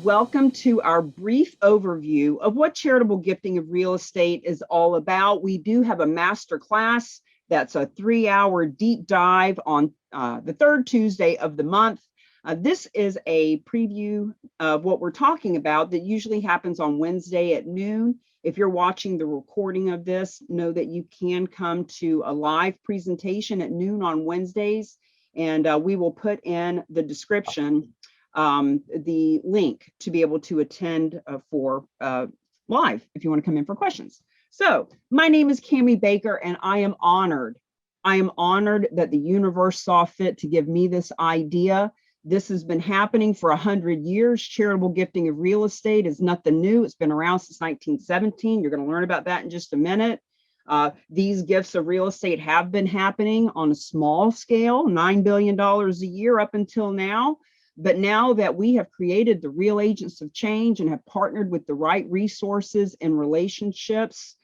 welcome to our brief overview of what charitable gifting of real estate is all about. We do have a master class that's a 3-hour deep dive on the third Tuesday of the month. This is a preview of what we're talking about that usually happens on Wednesday at noon. If you're watching the recording of this, know that you can come to a live presentation at noon on Wednesdays, and we will put in the description the link to be able to attend for live if you want to come in for questions. So my name is Cami Baker, and I am honored. I am honored that the universe saw fit to give me this idea. This has been happening for 100 years. Charitable gifting of real estate is nothing new. It's been around since 1917. You're going to learn about that in just a minute. These gifts of real estate have been happening on a small scale, $9 billion a year up until now. But now that we have created the real agents of change and have partnered with the right resources and relationships,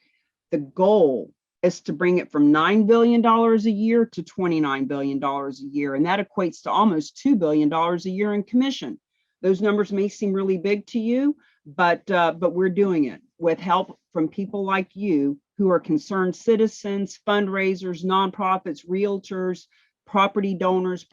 the goal is to bring it from $9 billion a year to $29 billion a year. And that equates to almost $2 billion a year in commission. Those numbers may seem really big to you, but we're doing it with help from people like you who are concerned citizens, fundraisers, nonprofits, realtors, property donors.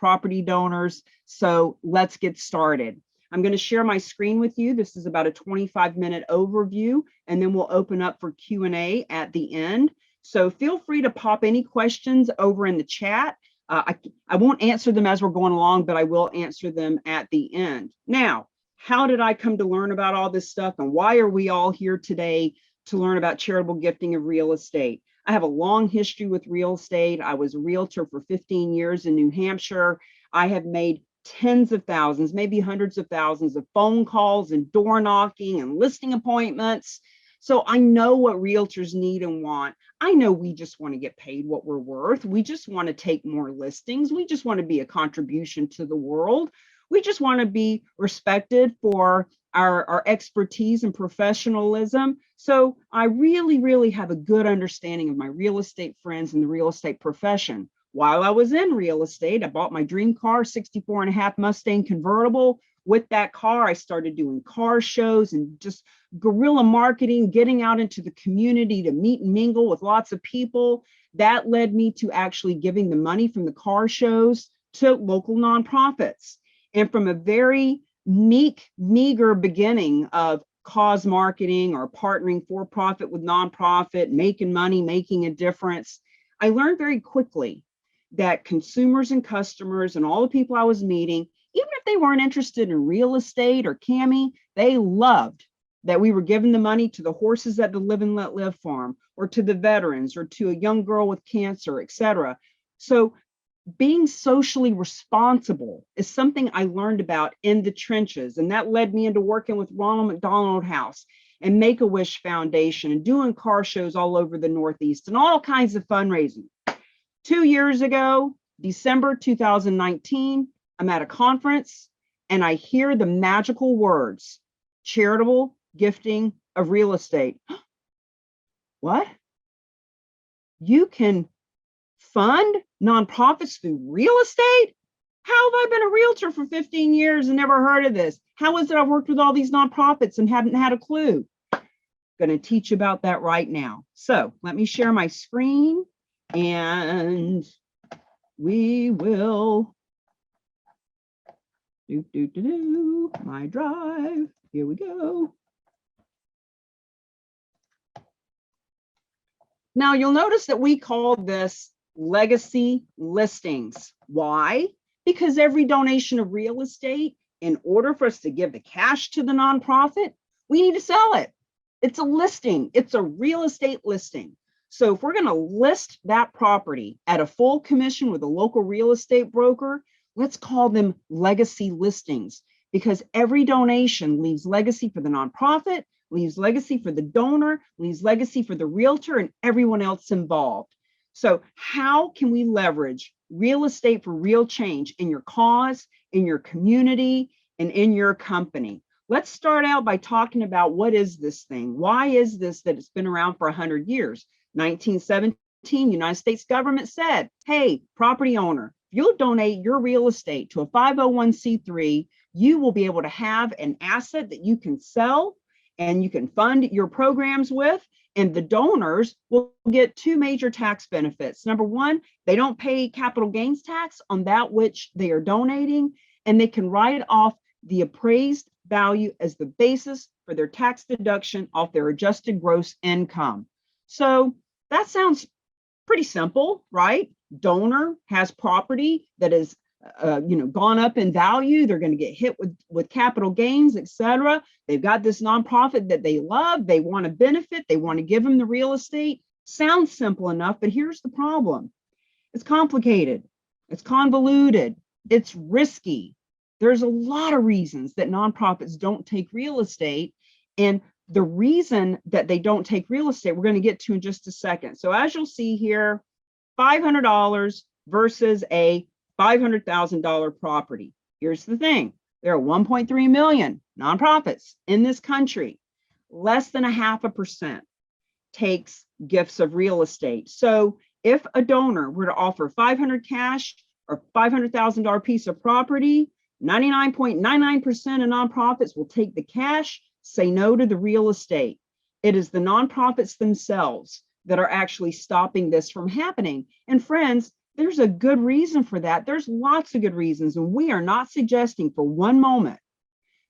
So let's get started. I'm going to share my screen with you. This is about a 25-minute overview, and then we'll open up for Q&A at the end. So feel free to pop any questions over in the chat. I won't answer them as we're going along, but I will answer them at the end. Now, how did I come to learn about all this stuff, and why are we all here today to learn about charitable gifting of real estate? I have a long history with real estate. I was a realtor for 15 years in New Hampshire. I have made tens of thousands, maybe hundreds of thousands of phone calls and door knocking and listing appointments. So I know what realtors need and want. I know we just want to get paid what we're worth. We just want to take more listings. We just want to be a contribution to the world. We just want to be respected for our expertise and professionalism. So I really have a good understanding of my real estate friends and the real estate profession. While I was in real estate, I bought my dream car, 64.5 Mustang convertible. With that car, I started doing car shows and just guerrilla marketing, getting out into the community to meet and mingle with lots of people. That led me to actually giving the money from the car shows to local nonprofits. And from a very meager beginning of cause marketing or partnering for profit with nonprofit, making money, making a difference, I learned very quickly that consumers and customers and all the people I was meeting, even if they weren't interested in real estate or Cami, they loved that we were giving the money to the horses at the Live and Let Live farm, or to the veterans, or to a young girl with cancer, etc. So being socially responsible is something I learned about in the trenches. And that led me into working with Ronald McDonald House and Make-A-Wish Foundation and doing car shows all over the Northeast and all kinds of fundraising. 2 years ago, December 2019, I'm at a conference and I hear the magical words, charitable gifting of real estate. What? You can fund nonprofits through real estate? How have I been a realtor for 15 years and never heard of this? How is it I've worked with all these nonprofits and haven't had a clue? Going to teach about that right now. So let me share my screen and we will do my drive. Here we go. Now you'll notice that we call this legacy listings. Why? Because every donation of real estate, in order for us to give the cash to the nonprofit, we need to sell it. It's a listing. It's a real estate listing. So if we're going to list that property at a full commission with a local real estate broker, let's call them legacy listings, because every donation leaves legacy for the nonprofit, leaves legacy for the donor, leaves legacy for the realtor and everyone else involved. So how can we leverage real estate for real change in your cause, in your community, and in your company? Let's start out by talking about what is this thing? Why is this that it's been around for 100 years? 1917, United States government said, hey, property owner, if you'll donate your real estate to a 501c3, you will be able to have an asset that you can sell and you can fund your programs with. And the donors will get two major tax benefits. Number one, they don't pay capital gains tax on that which they are donating, and they can write off the appraised value as the basis for their tax deduction off their adjusted gross income. So that sounds pretty simple, right? Donor has property that is gone up in value. They're going to get hit with capital gains, etc. They've got this nonprofit that they love. They want to benefit. They want to give them the real estate. Sounds simple enough, but here's the problem. It's complicated. It's convoluted. It's risky. There's a lot of reasons that nonprofits don't take real estate. And the reason that they don't take real estate, we're going to get to in just a second. So as you'll see here, $500 versus a $500,000 property. Here's the thing. There are 1.3 million nonprofits in this country. Less than 0.5% takes gifts of real estate. So if a donor were to offer 500 cash or $500,000 piece of property, 99.99% of nonprofits will take the cash, say no to the real estate. It is the nonprofits themselves that are actually stopping this from happening. And friends, there's a good reason for that. There's lots of good reasons. And we are not suggesting for one moment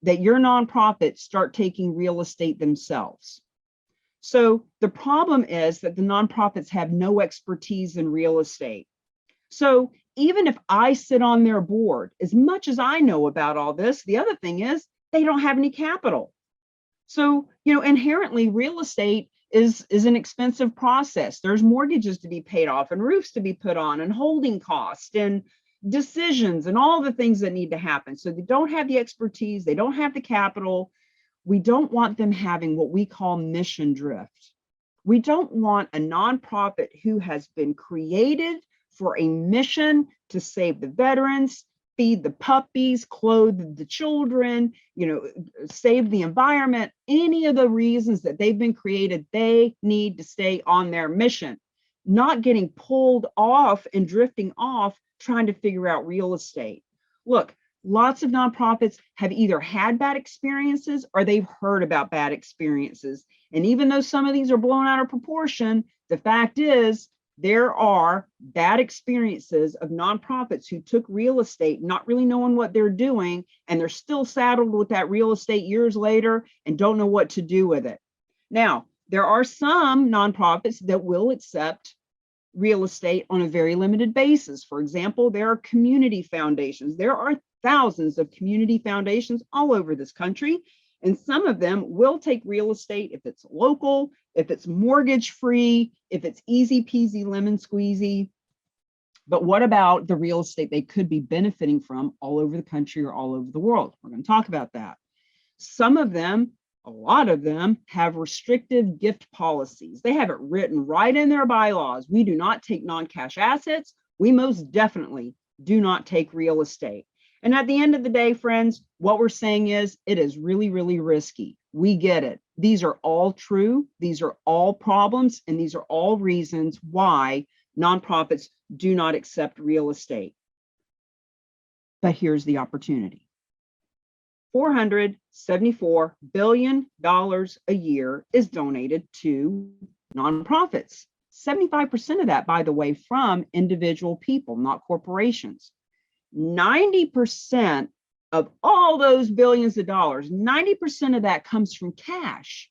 that your nonprofits start taking real estate themselves. So the problem is that the nonprofits have no expertise in real estate. So even if I sit on their board, as much as I know about all this, the other thing is they don't have any capital. So, inherently real estate is an expensive process. There's mortgages to be paid off and roofs to be put on and holding costs and decisions and all the things that need to happen. So they don't have the expertise. They don't have the capital. We don't want them having what we call mission drift. We don't want a nonprofit who has been created for a mission to save the veterans, feed the puppies, clothe the children, save the environment. Any of the reasons that they've been created, they need to stay on their mission, not getting pulled off and drifting off trying to figure out real estate. Look, lots of nonprofits have either had bad experiences or they've heard about bad experiences. And even though some of these are blown out of proportion, the fact is there are bad experiences of nonprofits who took real estate, not really knowing what they're doing, and they're still saddled with that real estate years later and don't know what to do with it. Now, there are some nonprofits that will accept real estate on a very limited basis. For example, there are community foundations. There are thousands of community foundations all over this country, and some of them will take real estate if it's local, if it's mortgage free, if it's easy peasy lemon squeezy. But what about the real estate they could be benefiting from all over the country or all over the world? We're going to talk about that. Some of them, a lot of them, have restrictive gift policies. They have it written right in their bylaws. We do not take non-cash assets. We most definitely do not take real estate. And at the end of the day, friends, what we're saying is it is really, really risky. We get it. These are all true. These are all problems. And these are all reasons why nonprofits do not accept real estate. But here's the opportunity. $474 billion a year is donated to nonprofits. 75% of that, by the way, from individual people, not corporations. 90% of all those billions of dollars, 90% of that comes from cash.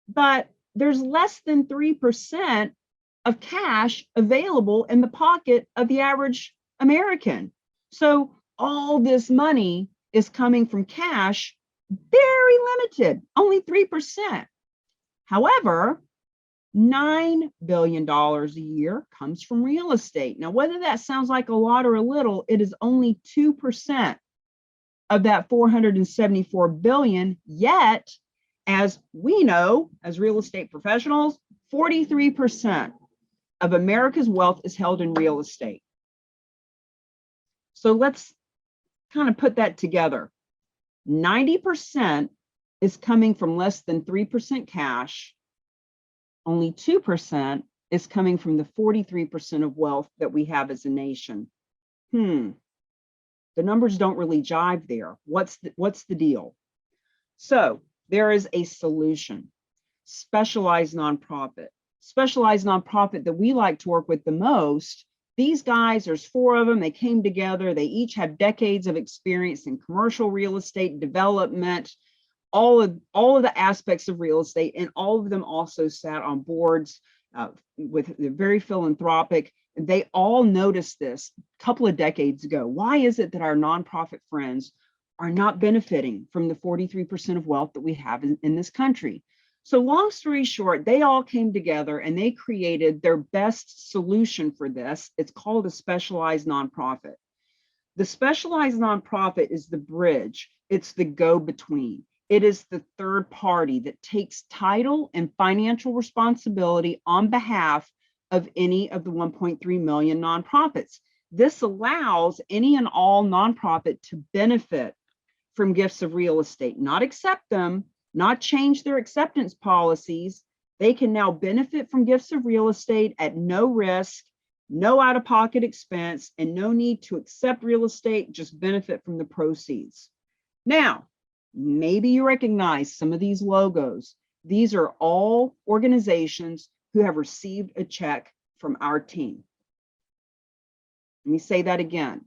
But there's less than 3% of cash available in the pocket of the average American. So all this money is coming from cash, very limited, only 3%. However, $9 billion a year comes from real estate. Now, whether that sounds like a lot or a little, it is only 2% of that $474 billion. Yet, as we know, as real estate professionals, 43% of America's wealth is held in real estate. So let's kind of put that together. 90% is coming from less than 3% cash. Only 2% is coming from the 43% of wealth that we have as a nation. The numbers don't really jive there. What's the deal? So there is a solution. Specialized nonprofit. Specialized nonprofit that we like to work with the most. These guys, there's 4 of them. They came together. They each have decades of experience in commercial real estate development, all of the aspects of real estate, and all of them also sat on boards with very philanthropic. They all noticed this a couple of decades ago. Why is it that our nonprofit friends are not benefiting from the 43% of wealth that we have in this country? So long story short, they all came together and they created their best solution for this. It's called a specialized nonprofit. The specialized nonprofit is the bridge. It's the go-between. It is the third party that takes title and financial responsibility on behalf of any of the 1.3 million nonprofits. This allows any and all nonprofit to benefit from gifts of real estate, not accept them, not change their acceptance policies. They can now benefit from gifts of real estate at no risk, no out-of-pocket expense, and no need to accept real estate, just benefit from the proceeds. Now, maybe you recognize some of these logos. These are all organizations who have received a check from our team. Let me say that again.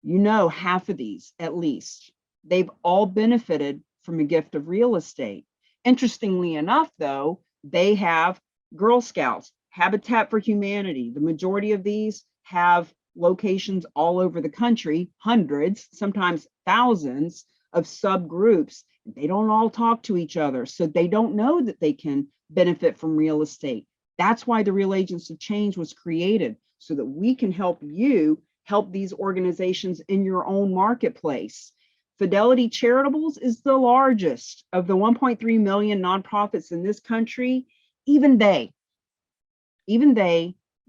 You know, half of these, at least, they've all benefited from a gift of real estate. Interestingly enough, though, they have Girl Scouts, Habitat for Humanity. The majority of these have locations all over the country, hundreds, sometimes thousands of subgroups. They don't all talk to each other, so they don't know that they can benefit from real estate. That's why the Real Agents of Change was created, so that we can help you help these organizations in your own marketplace. Fidelity Charitables is the largest of the 1.3 million nonprofits in this country. Even they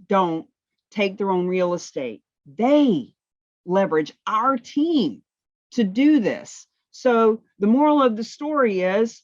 don't take their own real estate. They leverage our team to do this. So the moral of the story is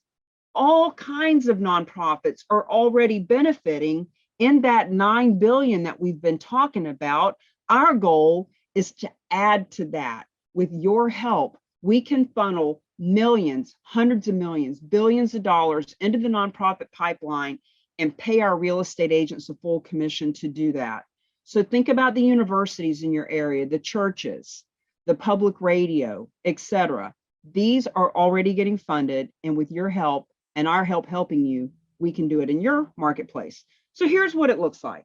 all kinds of nonprofits are already benefiting in that 9 billion that we've been talking about. Our goal is to add to that. With your help, we can funnel millions, hundreds of millions, billions of dollars into the nonprofit pipeline and pay our real estate agents a full commission to do that. So think about the universities in your area, the churches, the public radio, etc. These are already getting funded, and with your help and our help helping you, we can do it in your marketplace. So here's what it looks like.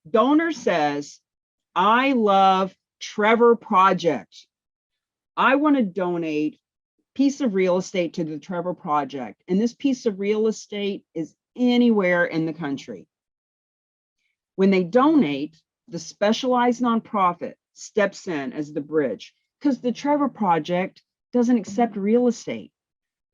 Donor says, I love Trevor Project. I want to donate a piece of real estate to the Trevor Project, and this piece of real estate is anywhere in the country. When they donate, the specialized nonprofit steps in as the bridge, because the Trevor Project doesn't accept real estate.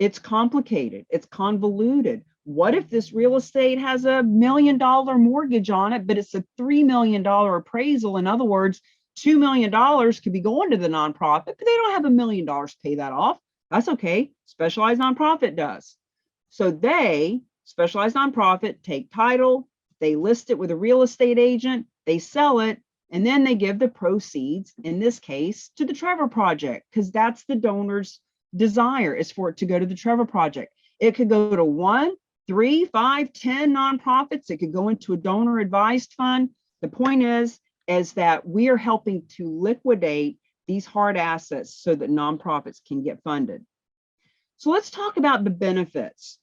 It's complicated, it's convoluted. What if this real estate has $1 million mortgage on it, but it's a $3 million appraisal? In other words, $2 million could be going to the nonprofit, but they don't have $1 million to pay that off. That's okay. Specialized nonprofit does. So they, specialized nonprofit, take title, they list it with a real estate agent, they sell it, and then they give the proceeds, in this case, to the Trevor Project, because that's the donor's desire, is for it to go to the Trevor Project. It could go to 1, 3, 5, 10 nonprofits. It could go into a donor advised fund. The point is that we are helping to liquidate these hard assets so that nonprofits can get funded. So let's talk about the benefits.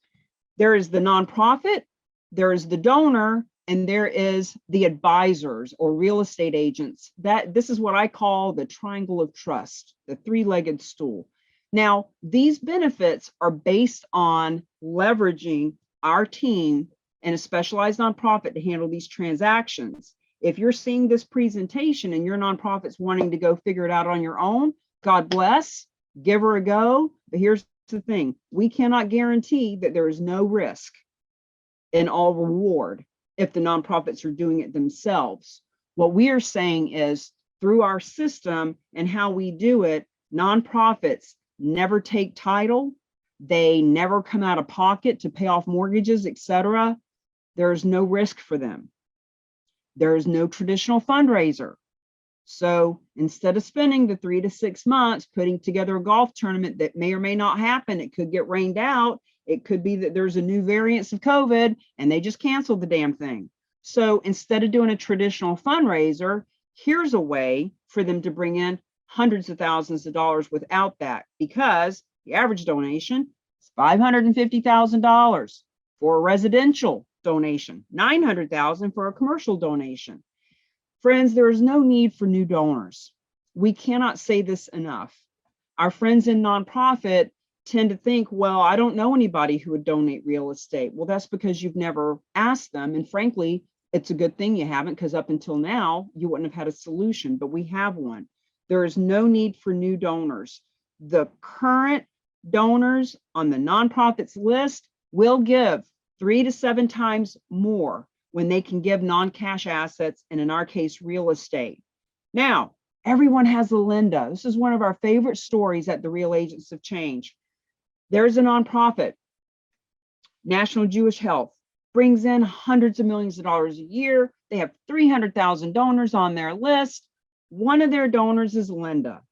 There is the nonprofit, there is the donor, and there is the advisors or real estate agents. This is what I call the triangle of trust, the 3-legged stool. Now, these benefits are based on leveraging our team and a specialized nonprofit to handle these transactions. If you're seeing this presentation and your nonprofit's wanting to go figure it out on your own, God bless, give her a go. But here's the thing, we cannot guarantee that there is no risk and all reward if the nonprofits are doing it themselves. What we are saying is, through our system and how we do it, nonprofits never take title, they never come out of pocket to pay off mortgages, etc. There's no risk for them. There is no traditional fundraiser. So instead of spending the 3 to 6 months putting together a golf tournament that may or may not happen, it could get rained out. It could be that there's a new variant of COVID and they just canceled the damn thing. So instead of doing a traditional fundraiser, here's a way for them to bring in hundreds of thousands of dollars without that, because the average donation is $550,000 for a residential donation, $900,000 for a commercial donation. Friends, there is no need for new donors. We cannot say this enough. Our friends in nonprofit tend to think, well, I don't know anybody who would donate real estate. Well, that's because you've never asked them. And frankly, it's a good thing you haven't, because up until now, you wouldn't have had a solution, but we have one. There is no need for new donors. The current donors on the nonprofits list will give 3 to 7 times more when they can give non-cash assets, and in our case, real estate. Now, everyone has a Linda. This is one of our favorite stories at the Real Agents of Change. There's a nonprofit, National Jewish Health, brings in hundreds of millions of dollars a year. They have 300,000 donors on their list. One of their donors is Linda.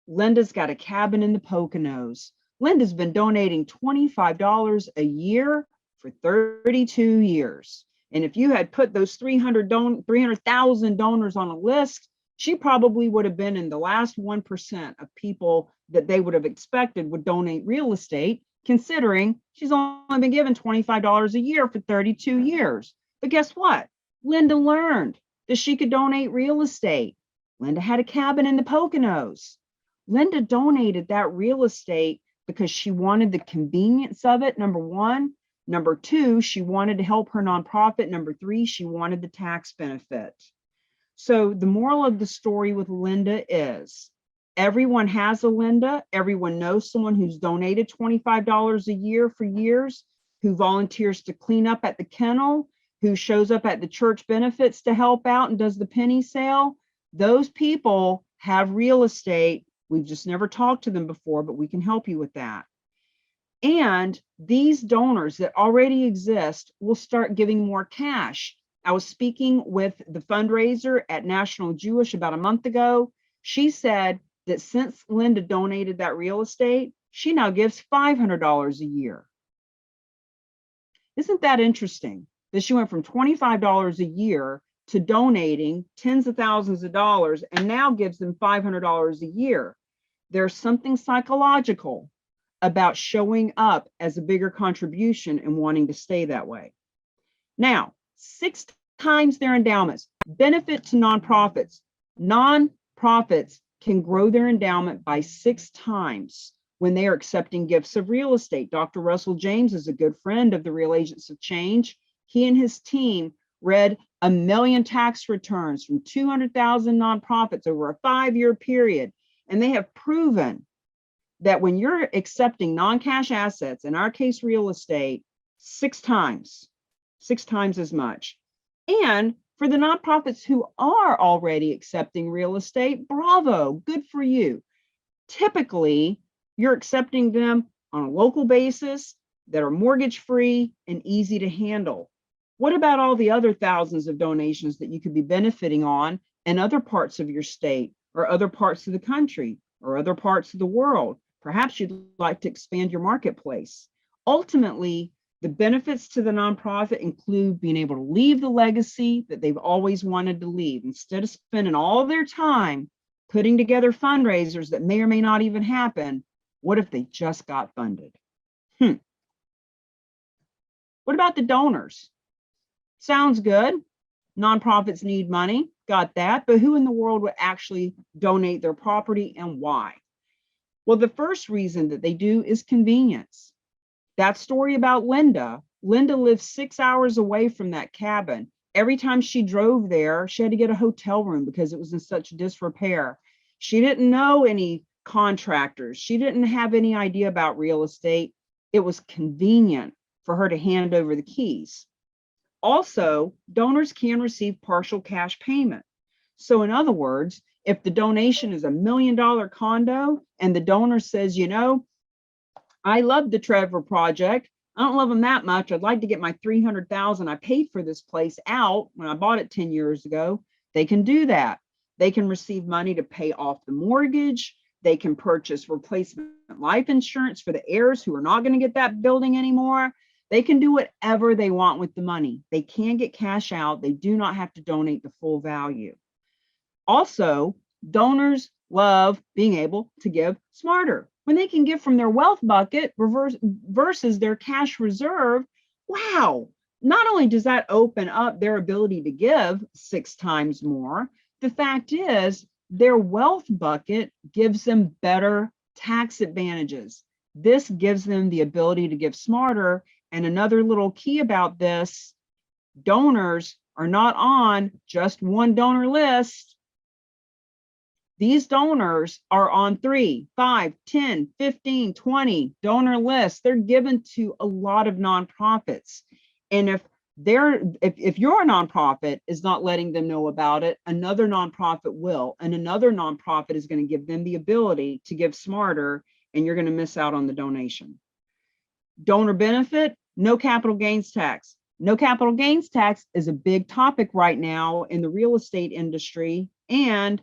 Linda's got a cabin in the Poconos. Linda's been donating $25 a year for 32 years. And if you had put those 300,000 donors on a list, she probably would have been in the last 1% of people that they would have expected would donate real estate, considering she's only been given $25 a year for 32 years. But guess what? Linda learned that she could donate real estate. Linda had a cabin in the Poconos. Linda donated that real estate because she wanted the convenience of it, number one. Number two, she wanted to help her nonprofit. Number three, she wanted the tax benefit. So the moral of the story with Linda is everyone has a Linda. Everyone knows someone who's donated $25 a year for years, who volunteers to clean up at the kennel, who shows up at the church benefits to help out and does the penny sale. Those people have real estate. We've just never talked to them before, but we can help you with that. And these donors that already exist will start giving more cash. I was speaking with the fundraiser at National Jewish about a month ago. She said that since Linda donated that real estate, she now gives $500 a year. Isn't that interesting? That she went from $25 a year to donating tens of thousands of dollars and now gives them $500 a year. There's something psychological about showing up as a bigger contribution and wanting to stay that way. Now, 6 times their endowments. Benefit to nonprofits. Nonprofits can grow their endowment by 6 times when they are accepting gifts of real estate. Dr. Russell James is a good friend of the Real Agents of Change. He and his team read 1 million tax returns from 200,000 nonprofits over a 5-year period, and they have proven that when you're accepting non-cash assets, in our case, real estate, 6 times as much. And for the nonprofits who are already accepting real estate, bravo, good for you. Typically, you're accepting them on a local basis that are mortgage-free and easy to handle. What about all the other thousands of donations that you could be benefiting on in other parts of your state or other parts of the country or other parts of the world? Perhaps you'd like to expand your marketplace. Ultimately, the benefits to the nonprofit include being able to leave the legacy that they've always wanted to leave. Instead of spending all their time putting together fundraisers that may or may not even happen, what if they just got funded? What about the donors? Sounds good. Nonprofits need money, got that, but who in the world would actually donate their property and why? Well, the first reason that they do is convenience. That story about Linda, Linda lived 6 hours away from that cabin. Every time she drove there, she had to get a hotel room because it was in such disrepair. She didn't know any contractors. She didn't have any idea about real estate. It was convenient for her to hand over the keys. Also, donors can receive partial cash payment. So in other words, if the donation is $1 million condo and the donor says, you know, I love the Trevor project. I don't love them that much. I'd like to get my $300,000 I paid for this place out when I bought it 10 years ago. They can do that. They can receive money to pay off the mortgage. They can purchase replacement life insurance for the heirs who are not going to get that building anymore. They can do whatever they want with the money. They can get cash out. They do not have to donate the full value. Also, donors love being able to give smarter. When they can give from their wealth bucket versus their cash reserve, wow, not only does that open up their ability to give 6 times more, the fact is their wealth bucket gives them better tax advantages. This gives them the ability to give smarter. And another little key about this, donors are not on just one donor list. These donors are on 3, 5, 10, 15, 20 donor lists. They're given to a lot of nonprofits. And if your nonprofit is not letting them know about it, another nonprofit will, and another nonprofit is going to give them the ability to give smarter, and you're going to miss out on the donation. Donor benefit, no capital gains tax. No capital gains tax is a big topic right now in the real estate industry, and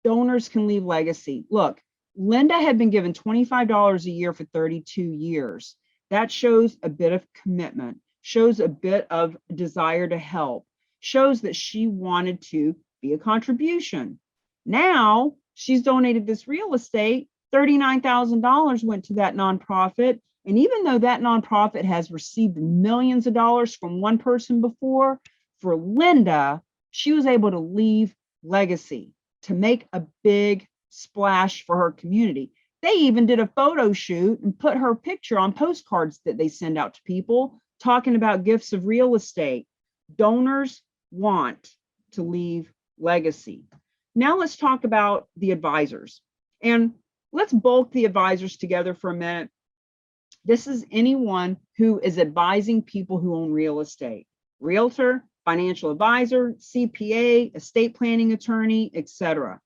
donors can leave legacy. Look, Linda had been given $25 a year for 32 years. That shows a bit of commitment, shows a bit of desire to help, shows that she wanted to be a contribution. Now she's donated this real estate, $39,000 went to that nonprofit. And even though that nonprofit has received millions of dollars from one person before, for Linda, she was able to leave legacy, to make a big splash for her community. They even did a photo shoot and put her picture on postcards that they send out to people talking about gifts of real estate. Donors want to leave legacy. Now let's talk about the advisors. And let's bulk the advisors together for a minute. This is anyone who is advising people who own real estate: realtor, financial advisor, CPA, estate planning attorney, etc.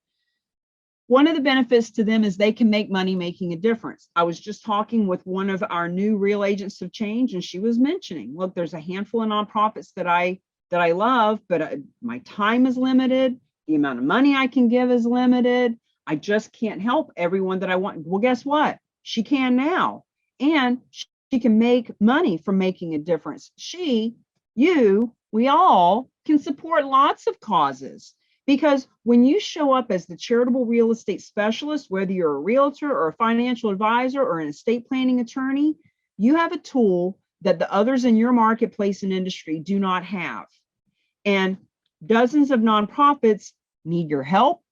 One of the benefits to them is they can make money making a difference. I was just talking with one of our new real agents of change, and she was mentioning, look, there's a handful of nonprofits that I love, but my time is limited. The amount of money I can give is limited. I just can't help everyone that I want. Well, guess what? She can now. And she can make money from making a difference. She, you, we all can support lots of causes, because when you show up as the charitable real estate specialist, whether you're a realtor or a financial advisor or an estate planning attorney, you have a tool that the others in your marketplace and industry do not have. And dozens of nonprofits need your help.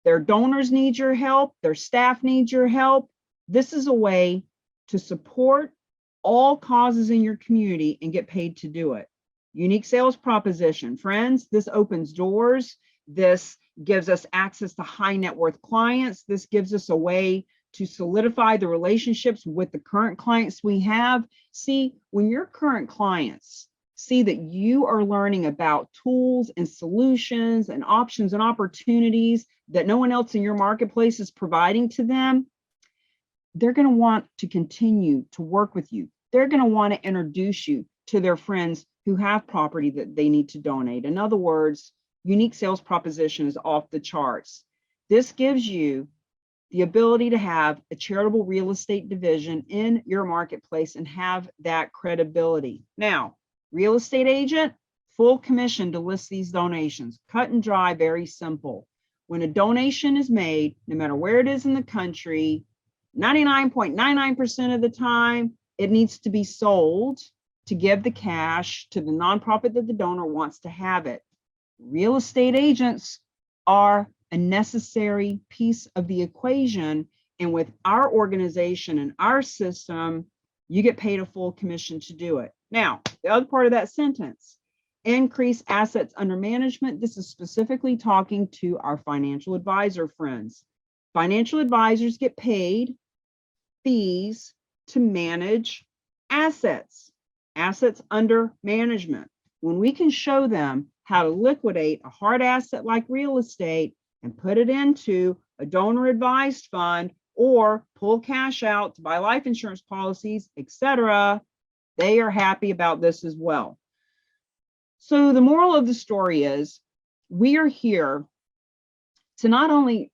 Their donors need your help. Their staff needs your help. This is a way to support all causes in your community and get paid to do it. Unique sales proposition. Friends, this opens doors. This gives us access to high net worth clients. This gives us a way to solidify the relationships with the current clients we have. See, when your current clients see that you are learning about tools and solutions and options and opportunities that no one else in your marketplace is providing to them, they're going to want to continue to work with you. They're going to want to introduce you to their friends who have property that they need to donate. In other words, unique sales proposition is off the charts. This gives you the ability to have a charitable real estate division in your marketplace and have that credibility. Now, real estate agent, full commission to list these donations. Cut and dry, very simple. When a donation is made, no matter where it is in the country, 99.99% of the time, it needs to be sold to give the cash to the nonprofit that the donor wants to have it. Real estate agents are a necessary piece of the equation. And with our organization and our system, you get paid a full commission to do it. Now, the other part of that sentence, increase assets under management. This is specifically talking to our financial advisor friends. Financial advisors get paid fees to manage assets under management. When we can show them how to liquidate a hard asset like real estate and put it into a donor advised fund or pull cash out to buy life insurance policies, etc., they are happy about this as well. So the moral of the story is we are here to not only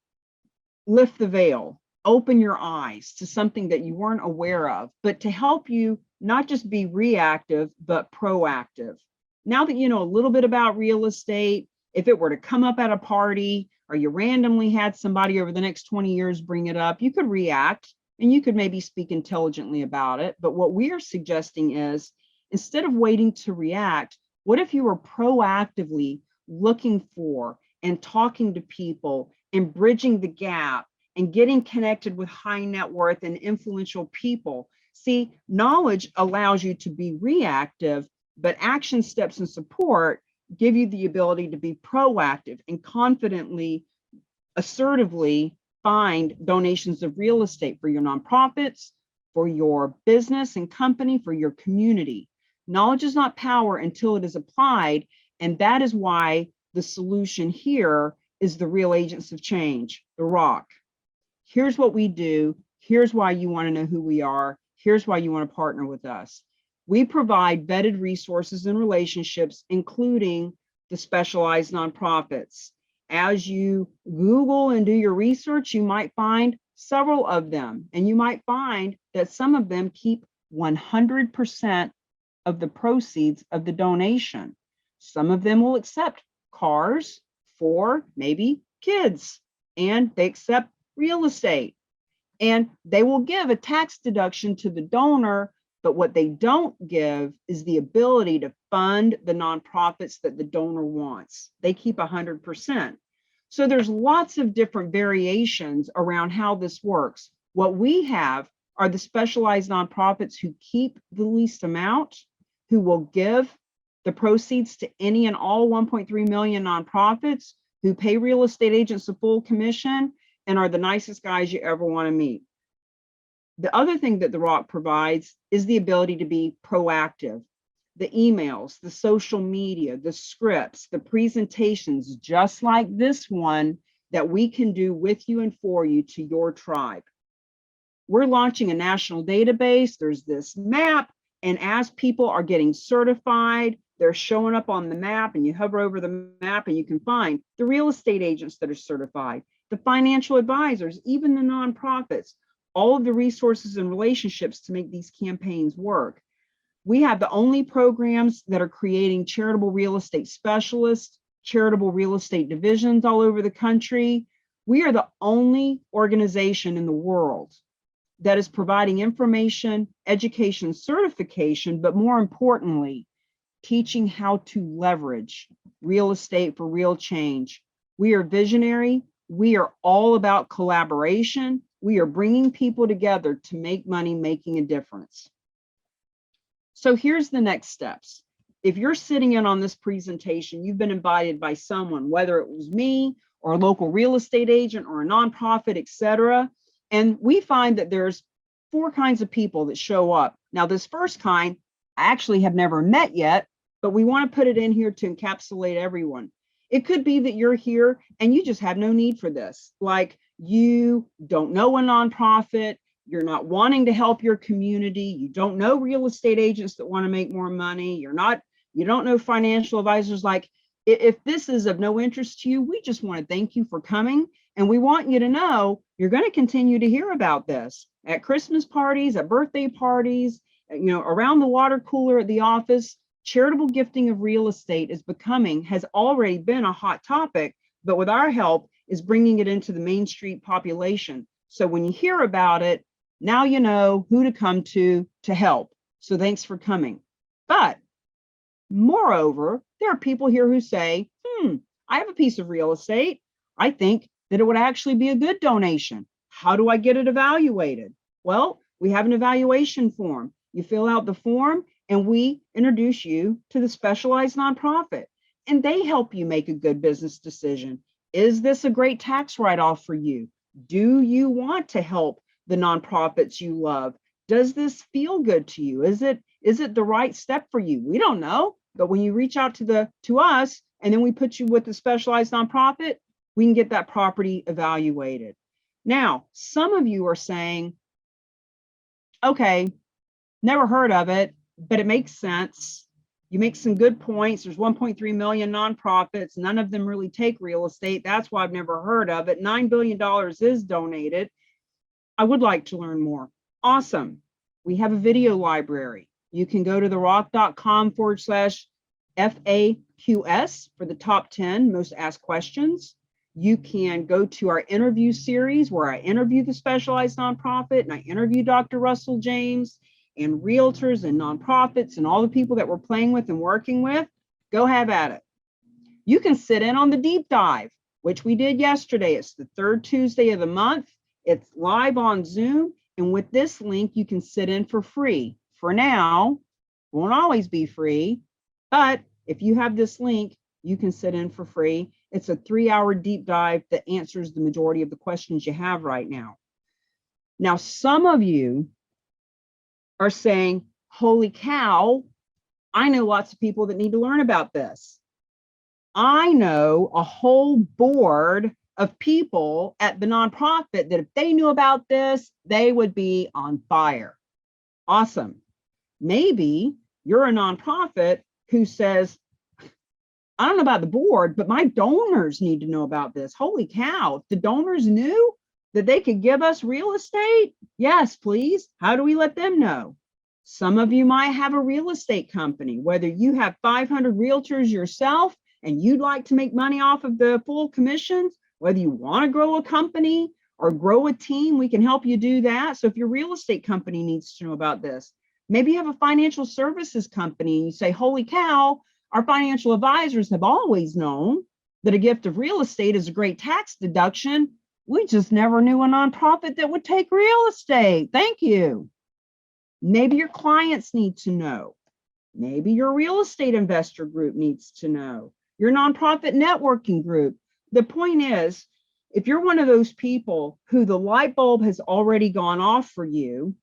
lift the veil, open your eyes to something that you weren't aware of, but to help you not just be reactive, but proactive. Now that you know a little bit about real estate, if it were to come up at a party or you randomly had somebody over the next 20 years bring it up, you could react and you could maybe speak intelligently about it. But what we are suggesting is, instead of waiting to react, what if you were proactively looking for and talking to people and bridging the gap and getting connected with high net worth and influential people? See, knowledge allows you to be reactive, but action steps and support give you the ability to be proactive and confidently, assertively find donations of real estate for your nonprofits, for your business and company, for your community. Knowledge is not power until it is applied, and that is why the solution here is the Real Agents of Change, the RAOC. Here's what we do. Here's why you want to know who we are. Here's why you want to partner with us. We provide vetted resources and relationships, including the specialized nonprofits. As you Google and do your research, you might find several of them, and you might find that some of them keep 100% of the proceeds of the donation. Some of them will accept cars for maybe kids, and they accept real estate, and they will give a tax deduction to the donor. But what they don't give is the ability to fund the nonprofits that the donor wants. They keep 100%. So there's lots of different variations around how this works. What we have are the specialized nonprofits who keep the least amount, who will give the proceeds to any and all 1.3 million nonprofits, who pay real estate agents a full commission and are the nicest guys you ever want to meet. The other thing that the RAOC provides is the ability to be proactive. The emails, the social media, the scripts, the presentations, just like this one, that we can do with you and for you to your tribe. We're launching a national database. There's this map, and as people are getting certified, they're showing up on the map, and you hover over the map and you can find the real estate agents that are certified, the financial advisors, even the nonprofits, all of the resources and relationships to make these campaigns work. We have the only programs that are creating charitable real estate specialists, charitable real estate divisions all over the country. We are the only organization in the world that is providing information, education, certification, but more importantly, teaching how to leverage real estate for real change. We are visionary. We are all about collaboration. We are bringing people together to make money, making a difference. So here's the next steps. If you're sitting in on this presentation, you've been invited by someone, whether it was me or a local real estate agent or a nonprofit, et cetera. And we find that there's 4 kinds of people that show up. Now, this first kind, I actually have never met yet, but we want to put it in here to encapsulate everyone. It could be that you're here and you just have no need for this. Like, you don't know a nonprofit, you're not wanting to help your community, you don't know real estate agents that want to make more money, you don't know financial advisors. Like, if this is of no interest to you, we just want to thank you for coming. And we want you to know you're going to continue to hear about this at Christmas parties, at birthday parties, around the water cooler at the office. Charitable gifting of real estate has already been a hot topic, but with our help is bringing it into the Main Street population. So when you hear about it, now you know who to come to help. So thanks for coming. But moreover, there are people here who say, I have a piece of real estate. I think that it would actually be a good donation. How do I get it evaluated? Well, we have an evaluation form. You fill out the form and we introduce you to the specialized nonprofit, and they help you make a good business decision. Is this a great tax write-off for you? Do you want to help the nonprofits you love? Does this feel good to you? Is it the right step for you? We don't know, but when you reach out to us and then we put you with the specialized nonprofit, we can get that property evaluated. Now, some of you are saying, okay, never heard of it, but it makes sense. You make some good points. There's 1.3 million nonprofits. None of them really take real estate. That's why I've never heard of it. $9 billion is donated. I would like to learn more. Awesome. We have a video library. You can go to therock.com/FAQS for the top 10 most asked questions. You can go to our interview series where I interview the specialized nonprofit and I interview Dr. Russell James and realtors and nonprofits and all the people that we're playing with and working with. Go have at it. You can sit in on the deep dive, which we did yesterday. It's the third Tuesday of the month. It's live on Zoom. And with this link, you can sit in for free. For now, won't always be free, but if you have this link, you can sit in for free. It's a 3-hour deep dive that answers the majority of the questions you have right now. Now, some of you are saying, holy cow, I know lots of people that need to learn about this. I know a whole board of people at the nonprofit that if they knew about this, they would be on fire. Awesome. Maybe you're a nonprofit who says, I don't know about the board, but my donors need to know about this. Holy cow, if the donors knew that they could give us real estate, yes, please. How do we let them know? Some of you might have a real estate company, whether you have 500 realtors yourself and you'd like to make money off of the full commissions, whether you want to grow a company or grow a team, we can help you do that. So if your real estate company needs to know about this, maybe you have a financial services company and you say, holy cow, our financial advisors have always known that a gift of real estate is a great tax deduction. We just never knew a nonprofit that would take real estate. Thank you. Maybe your clients need to know. Maybe your real estate investor group needs to know. Your nonprofit networking group. The point is, if you're one of those people who the light bulb has already gone off for you,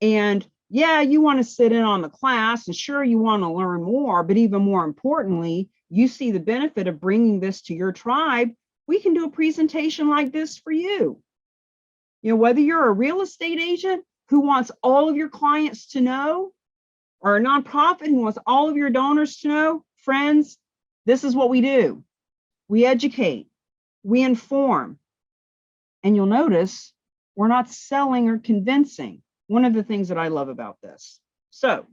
and yeah, you want to sit in on the class, and sure, you want to learn more, but even more importantly, you see the benefit of bringing this to your tribe, we can do a presentation like this for you. You know, whether you're a real estate agent who wants all of your clients to know, or a nonprofit who wants all of your donors to know, friends, this is what we do. We educate, we inform, and you'll notice we're not selling or convincing. One of the things that I love about this. So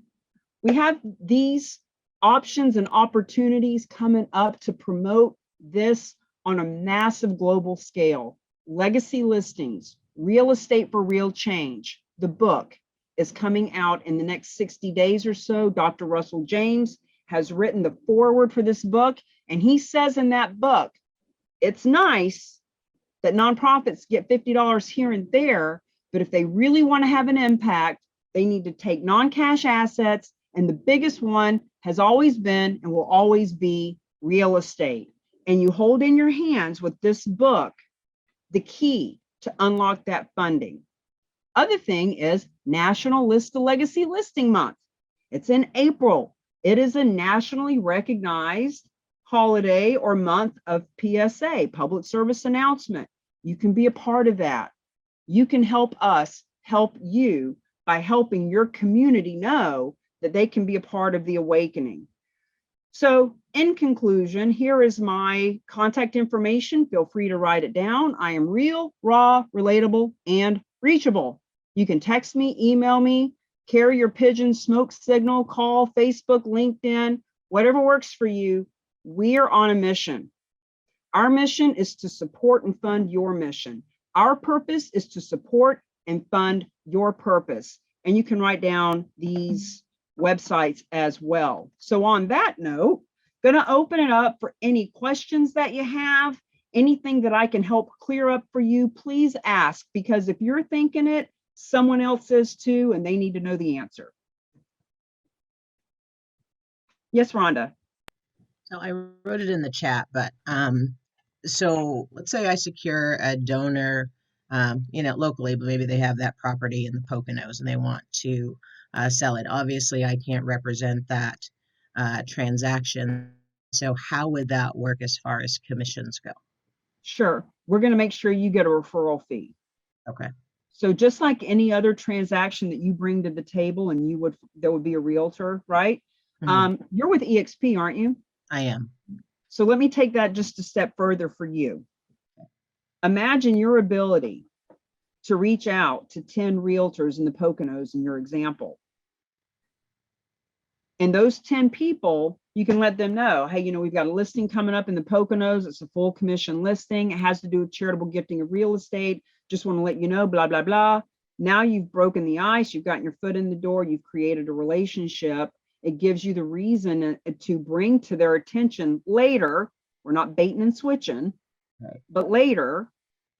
we have these options and opportunities coming up to promote this on a massive global scale. Legacy listings, real estate for real change. The book is coming out in the next 60 days or so. Dr. Russell James has written the foreword for this book, and he says in that book, it's nice that nonprofits get $50 here and there, but if they really want to have an impact, they need to take non-cash assets, and the biggest one has always been and will always be real estate. And you hold in your hands with this book the key to unlock that funding. Other thing is National List the Legacy Listing Month. It's in April. It is a nationally recognized holiday or month of PSA, public service announcement. You can be a part of that. You can help us help you by helping your community know that they can be a part of the awakening. So in conclusion, here is my contact information. Feel free to write it down. I am real, raw, relatable, and reachable. You can text me, email me, carry your pigeon, smoke signal, call, Facebook, LinkedIn, whatever works for you. We are on a mission. Our mission is to support and fund your mission. Our purpose is to support and fund your purpose. And you can write down these websites as well. So on that note, going to open it up for any questions that you have, anything that I can help clear up for you, please ask, because if you're thinking it, someone else is too, and they need to know the answer. Yes, Rhonda. So I wrote it in the chat, but so let's say I secure a donor, locally, but maybe they have that property in the Poconos and they want to sell it. Obviously, I can't represent that transaction. So how would that work as far as commissions go? Sure. We're going to make sure you get a referral fee. Okay. So just like any other transaction that you bring to the table and there would be a realtor, right? You're with EXP, aren't you? I am. So let me take that just a step further for you. Imagine your ability to reach out to 10 realtors in the Poconos in your example. And those 10 people, you can let them know, hey, we've got a listing coming up in the Poconos. It's a full commission listing. It has to do with charitable gifting of real estate. Just want to let you know, blah, blah, blah. Now you've broken the ice. You've gotten your foot in the door. You've created a relationship. It gives you the reason to bring to their attention later. We're not baiting and switching, Right. but later,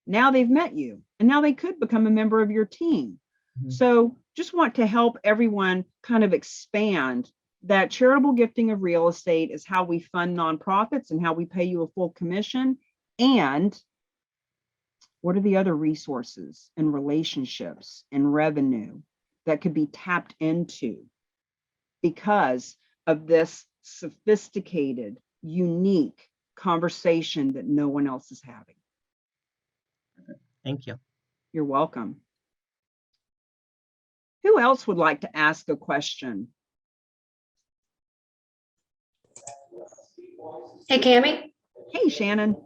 now they've met you and now they could become a member of your team. So just want to help everyone kind of expand that charitable gifting of real estate is how we fund nonprofits and how we pay you a full commission. And what are the other resources and relationships and revenue that could be tapped into because of this sophisticated, unique conversation that no one else is having? Thank you. You're welcome. Who else would like to ask a question? Hey, Cami. Hey, Shannon.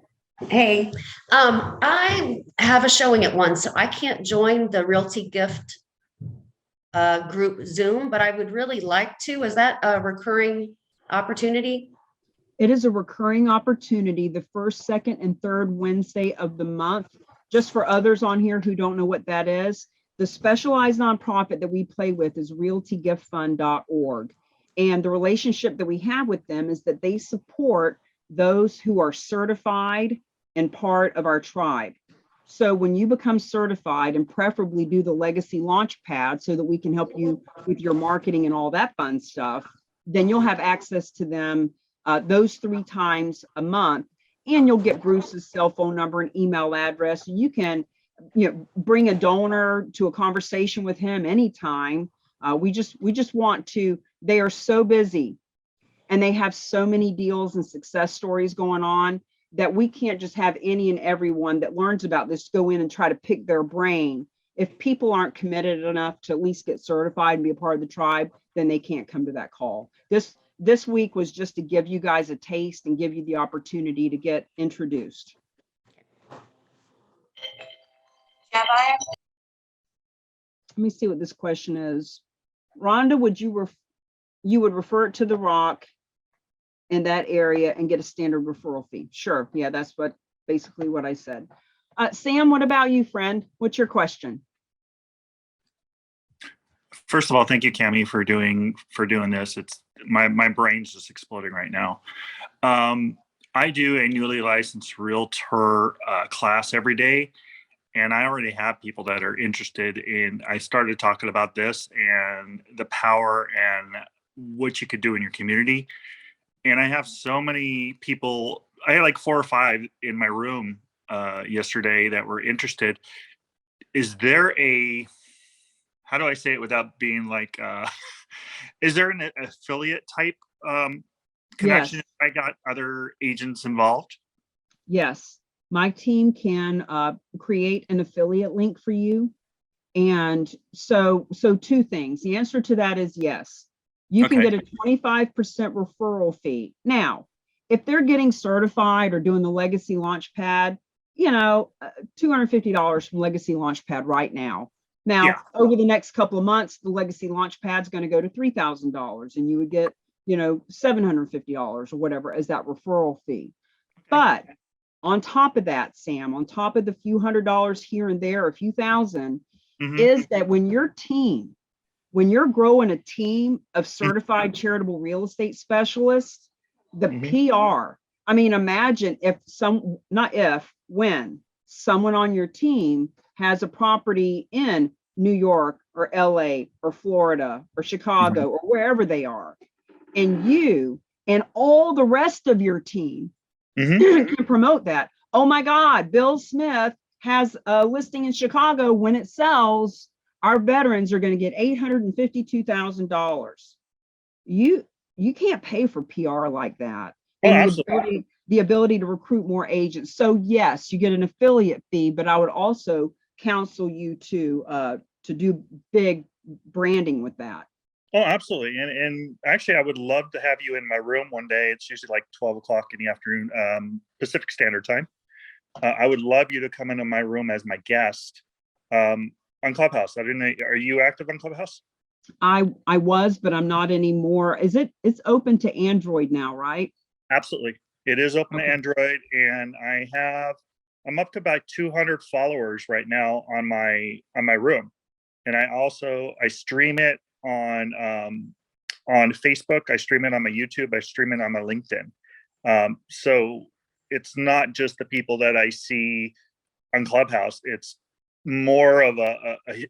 Hey, I have a showing at 1, so I can't join the Realty Gift group Zoom, but I would really like to. Is that a recurring opportunity? It is a recurring opportunity the first, second, and third Wednesday of the month. Just for others on here who don't know what that is, the specialized nonprofit that we play with is realtygiftfund.org. And the relationship that we have with them is that they support those who are certified and part of our tribe. So when you become certified, and preferably do the legacy launch pad so that we can help you with your marketing and all that fun stuff, then you'll have access to them those 3 times a month. And you'll get Bruce's cell phone number and email address. You can bring a donor to a conversation with him anytime. We just want to, they are so busy and they have so many deals and success stories going on that we can't just have any and everyone that learns about this go in and try to pick their brain. If people aren't committed enough to at least get certified and be a part of the tribe, then they can't come to that call. This week was just to give you guys a taste and give you the opportunity to get introduced. Let me see what this question is. Rhonda, you would refer it to the RAOC in that area and get a standard referral fee? Sure. Yeah, that's basically what I said. Sam, what about you, friend? What's your question? First of all, thank you, Cami, for doing this. It's my brain's just exploding right now. I do a newly licensed realtor class every day, and I already have people that are interested in. I started talking about this and the power and what you could do in your community. And I have so many people. I had like 4 or 5 in my room yesterday that were interested. Is there how do I say it without being like, is there an affiliate type connection? Yes. I got other agents involved. Yes, my team can create an affiliate link for you. And so 2 things. The answer to that is yes. You can get a 25% referral fee. Now, if they're getting certified or doing the Legacy Launchpad, $250 from Legacy Launchpad right now. Now, over the next couple of months, the Legacy Launchpad is going to go to $3,000 and you would get, $750 or whatever as that referral fee. But on top of that, Sam, on top of the few $100s here and there, a few thousand, is that when you're growing a team of certified charitable real estate specialists, the PR, I mean, imagine when someone on your team has a property in New York or LA or Florida or Chicago or wherever they are, and you and all the rest of your team can promote that. Oh my God, Bill Smith has a listing in Chicago. When it sells, our veterans are going to get $852,000. You can't pay for PR like that. And the ability to recruit more agents. So yes, you get an affiliate fee, but I would also counsel you to do big branding with that. Oh, absolutely. And actually, I would love to have you in my room one day. It's usually like 12 o'clock in the afternoon, Pacific Standard Time. I would love you to come into my room as my guest on Clubhouse. I didn't know, are you active on Clubhouse? I was, but I'm not anymore. It's open to Android now, right? Absolutely. It is open to Okay. Android, and I'm up to about 200 followers right now on my room. And I stream it on Facebook, I stream it on my YouTube, I stream it on my LinkedIn. So it's not just the people that I see on Clubhouse. It's more of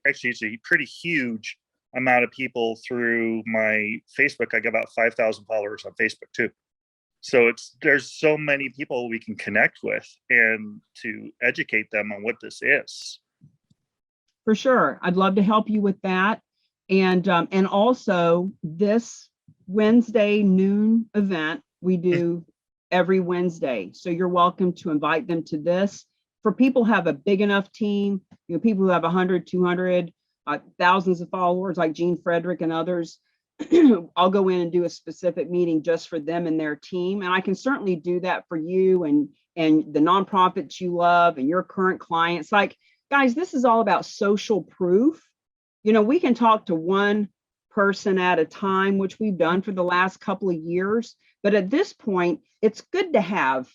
actually it's a pretty huge amount of people through my Facebook. I got about 5,000 followers on Facebook too. So there's so many people we can connect with and to educate them on what this is. For sure. I'd love to help you with that. And also this Wednesday noon event we do every Wednesday. So you're welcome to invite them to this. For people who have a big enough team, people who have 100, 200, thousands of followers like Gene Frederick and others, I'll go in and do a specific meeting just for them and their team. And I can certainly do that for you and the nonprofits you love and your current clients. Like, guys, this is all about social proof. We can talk to one person at a time, which we've done for the last couple of years. But at this point, it's good to have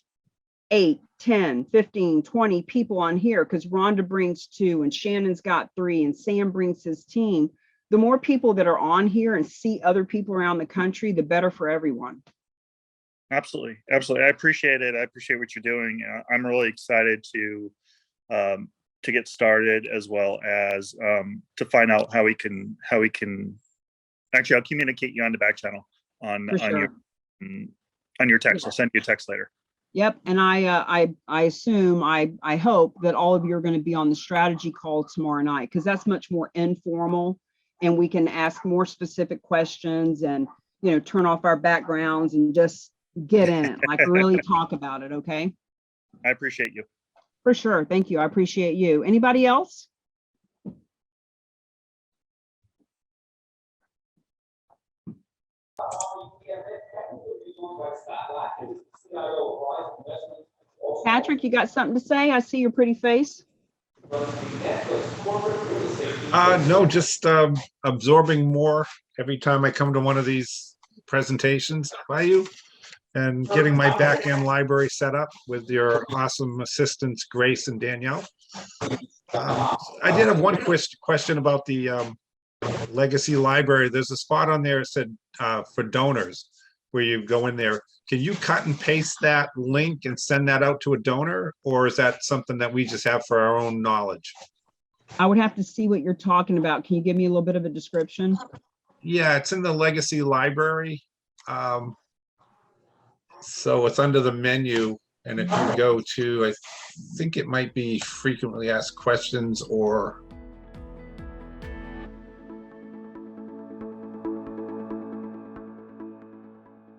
8, 10, 15, 20 people on here because Rhonda brings 2 and Shannon's got 3 and Sam brings his team. The more people that are on here and see other people around the country, the better for everyone. Absolutely. Absolutely. I appreciate it. I appreciate what you're doing. I'm really excited to get started, as well as to find out how we can actually, I'll communicate you on the back channel on your text. I'll send you a text later. Yep. And I assume, I hope that all of you are going to be on the strategy call tomorrow night, because that's much more informal and we can ask more specific questions and, turn off our backgrounds and just get in it, like really talk about it. Okay. I appreciate you. For sure. Thank you. I appreciate you. Anybody else? Patrick, you got something to say? I see your pretty face. No, just absorbing more every time I come to one of these presentations by you, and getting my back-end library set up with your awesome assistants, Grace and Danielle. I did have one question about the legacy library. There's a spot on there that said for donors, where you go in there. Can you cut and paste that link and send that out to a donor, or is that something that we just have for our own knowledge? I would have to see what you're talking about. Can you give me a little bit of a description? Yeah, it's in the legacy library. So it's under the menu, and if you go to, I think it might be frequently asked questions or